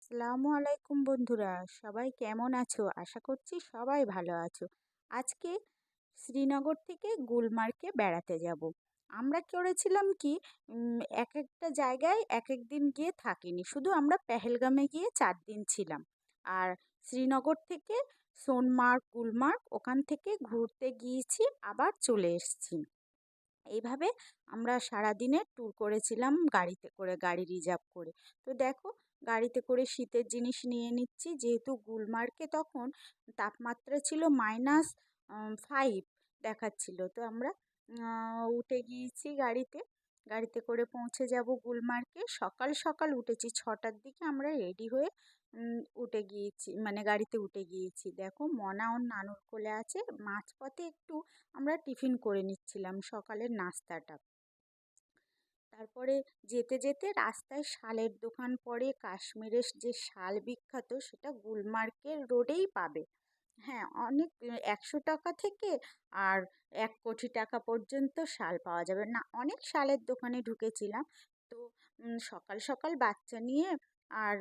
আসসালামু আলাইকুম বন্ধুরা, সবাই কেমন আছো? আশা করছি সবাই ভালো আছো। আজকে শ্রীনগর থেকে গুলমার্গে বেড়াতে যাব। আমরা করেছিলাম কি, এক একটা জায়গায় এক এক দিন গিয়ে থাকিনি, শুধু আমরা পেহেলগামে গিয়ে 4 দিন ছিলাম। আর শ্রীনগর থেকে সোনমার্গ, গুলমার্গ ওখান থেকে ঘুরতে গিয়েছি, আবার চলে এসেছি। এইভাবে আমরা সারাদিনের ট্যুর করেছিলাম গাড়িতে করে, গাড়ি রিজার্ভ করে। তো দেখো, গাড়িতে করে শীতের জিনিস নিয়ে নিচ্ছি, যেহেতু গুলমার্গে তখন তাপমাত্রা ছিল -5 দেখাচ্ছিল। তো আমরা উঠে গিয়েছি গাড়িতে। গাড়িতে করে পৌঁছে যাব গুলমার্গে। সকাল সকাল উঠেছি, 6টার দিকে আমরা রেডি হয়ে উঠে গিয়েছি, মানে গাড়িতে উঠে গিয়েছি। দেখো, মনা ওর নানুর কোলে আছে। মাঝপথে একটু আমরা টিফিন করে নিচ্ছিলাম, সকালের নাস্তাটা। তারপরে যেতে যেতে রাস্তায় শালের দোকান পড়ে। কাশ্মীরের যে শাল বিখ্যাত, সেটা গুলমার্গের রোডেই পাবে। হ্যাঁ, অনেক 100 টাকা থেকে আর 1 কোটি টাকা পর্যন্ত শাল পাওয়া যাবে না। অনেক শালের দোকানে ঢুকেছিলাম। তো সকাল সকাল বাচ্চা নিয়ে আর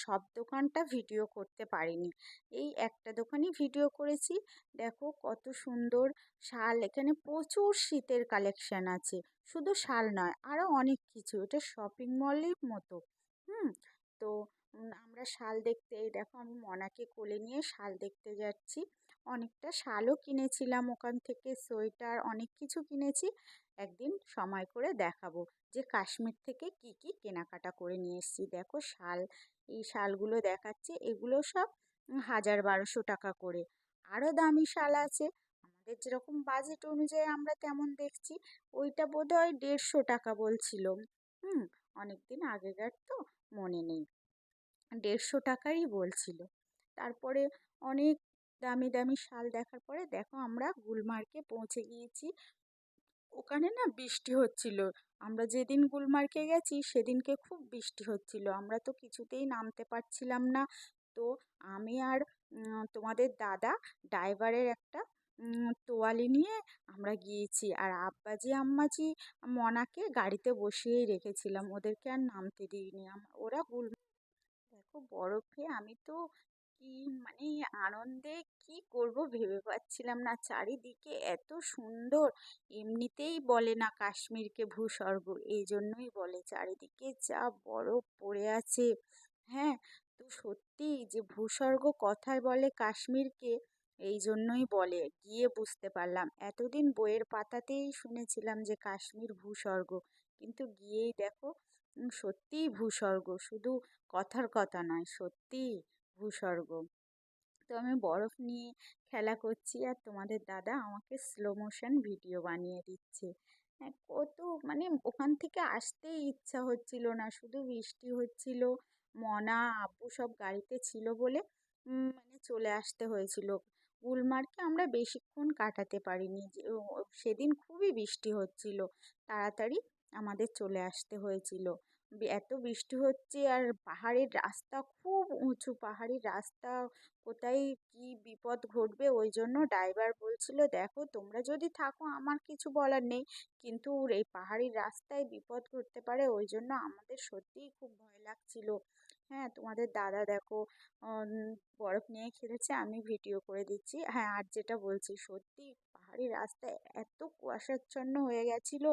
সব দোকানটা ভিডিও করতে পারিনি। এই একটা দোকানই ভিডিও করেছি। দেখো কত সুন্দর শাল, এখানে প্রচুর শীতের কালেকশন আছে। শুধু শাল নয়, আরো অনেক কিছু, এটা শপিং মলের মতো। হুম। তো আমরা শাল দেখতে, এই দেখো আমি মনাকে কোলে নিয়ে শাল দেখতে যাচ্ছি। অনেকটা শালও কিনেছিলাম ওখান থেকে, সোয়েটার অনেক কিছু কিনেছি। একদিন সময় করে দেখাবো যে কাশ্মীর থেকে কি কি কেনাকাটা করে নিয়ে এসেছি। দেখো শাল, এই শালগুলো দেখাচ্ছে, এগুলো সব 1000-1200 টাকা করে। আরও দামি শাল আছে, আমাদের যেরকম বাজেট অনুযায়ী আমরা তেমন দেখছি। ওইটা বোধহয় 150 টাকা বলছিল। হুম। অনেকদিন আগেকার তো, মনে নেই। 150 টাকারই বলছিল। তারপরে অনেক দামি দামি শাল দেখার পরে দেখো আমরা গুলমার্গে পৌঁছে গিয়েছি। ওখানে না বৃষ্টি হচ্ছিল। আমরা যেদিন গুলমার্গে গেছি সেদিনকে খুব বৃষ্টি হচ্ছিল, আমরা তো কিছুতেই নামতে পারছিলাম না। তো আমি আর তোমাদের দাদা ড্রাইভারের একটা তোয়ালি নিয়ে আমরা গিয়েছি। আর আব্বাজি আম্মাজি মনাকে গাড়িতে বসিয়েই রেখেছিলাম, ওদেরকে আর নামতে দিইনি। ওরা দেখো বরফে আমি তো কি, মানে আনন্দে কি করব ভেবে পাচ্ছিলাম না। চারিদিকে এত সুন্দর। এমনিতেই বলে না কাশ্মীরকে ভূস্বর্গ, এই জন্যই বলে, চারিদিকে যা বরফ পড়ে আছে। হ্যাঁ। তো সত্যি যে ভূস্বর্গ কথায় বলে কাশ্মীরকে, এই জন্যই বলে, গিয়ে বুঝতে পারলাম। এতদিন বইয়ের পাতাতেই শুনেছিলাম যে কাশ্মীর ভূস্বর্গ, কিন্তু গিয়েই দেখো সত্যিই ভূস্বর্গ, শুধু কথার কথা নয়, সত্যিই ভূস্বর্গ। তো আমি বরফ নিয়ে খেলা করছি আর তোমাদের দাদা আমাকে স্লো মোশন ভিডিও বানিয়ে দিচ্ছে। হ্যাঁ, কত, মানে ওখান থেকে আসতেই ইচ্ছা হচ্ছিল না, শুধু বৃষ্টি হচ্ছিল। মনা আব্বু সব গাড়িতে ছিল বলে মানে চলে আসতে হয়েছিল। গুলমার্গে আমরা বেশিক্ষণ কাটাতে পারিনি, যে সেদিন খুবই বৃষ্টি হচ্ছিল। তাড়াতাড়ি আমাদের চলে আসতে হয়েছিল। এত বৃষ্টি হচ্ছে আর পাহাড়ের রাস্তা খুব উঁচু, পাহাড়ি রাস্তা, কোথায় কি বিপদ ঘটবে, ওই জন্য ড্রাইভার বলছিল দেখো তোমরা যদি থাকো আমার কিছু বলার নেই, কিন্তু এই পাহাড়ি রাস্তায় বিপদ ঘটতে পারে, ওই জন্য আমাদের সত্যিই খুব ভয় লাগছিল। হ্যাঁ, তোমাদের দাদা দেখো উম, বরফ নিয়ে খেলেছে, আমি ভিডিও করে দিচ্ছি। হ্যাঁ, আর যেটা বলছি, সত্যি পাহাড়ি রাস্তায় এত কুয়াশাচ্ছন্ন হয়ে গেছিল,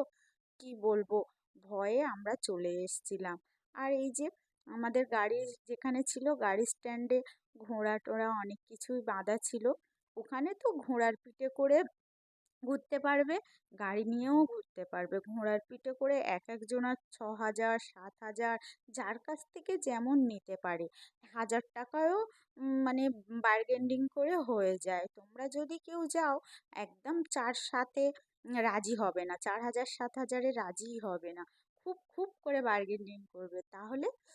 কি বলবো, ভয়ে আমরা চলে এসেছিলাম। আর এই যে আমাদের গাড়ি যেখানে ছিল, গাড়ি স্ট্যান্ডে ঘোড়া টোড়া অনেক কিছুই বাঁধা ছিল। ওখানে তো ঘোড়ার পিঠে করে ঘুরতে পারবে, গাড়ি নিয়েও ঘুরতে পারবে। ঘোড়ার পিঠে করে এক একজনের 6,000 7,000, যার কাছ থেকে যেমন নিতে পারে। 1000 টাকায়ও মানে বার্গেন্ডিং করে হয়ে যায়। তোমরা যদি কেউ যাও, একদম 4-7-এ রাজি হবে না, 4,000 7,000-এ রাজিই হবে না। খুব খুব করে বার্গেন্ডিং করবে, তাহলে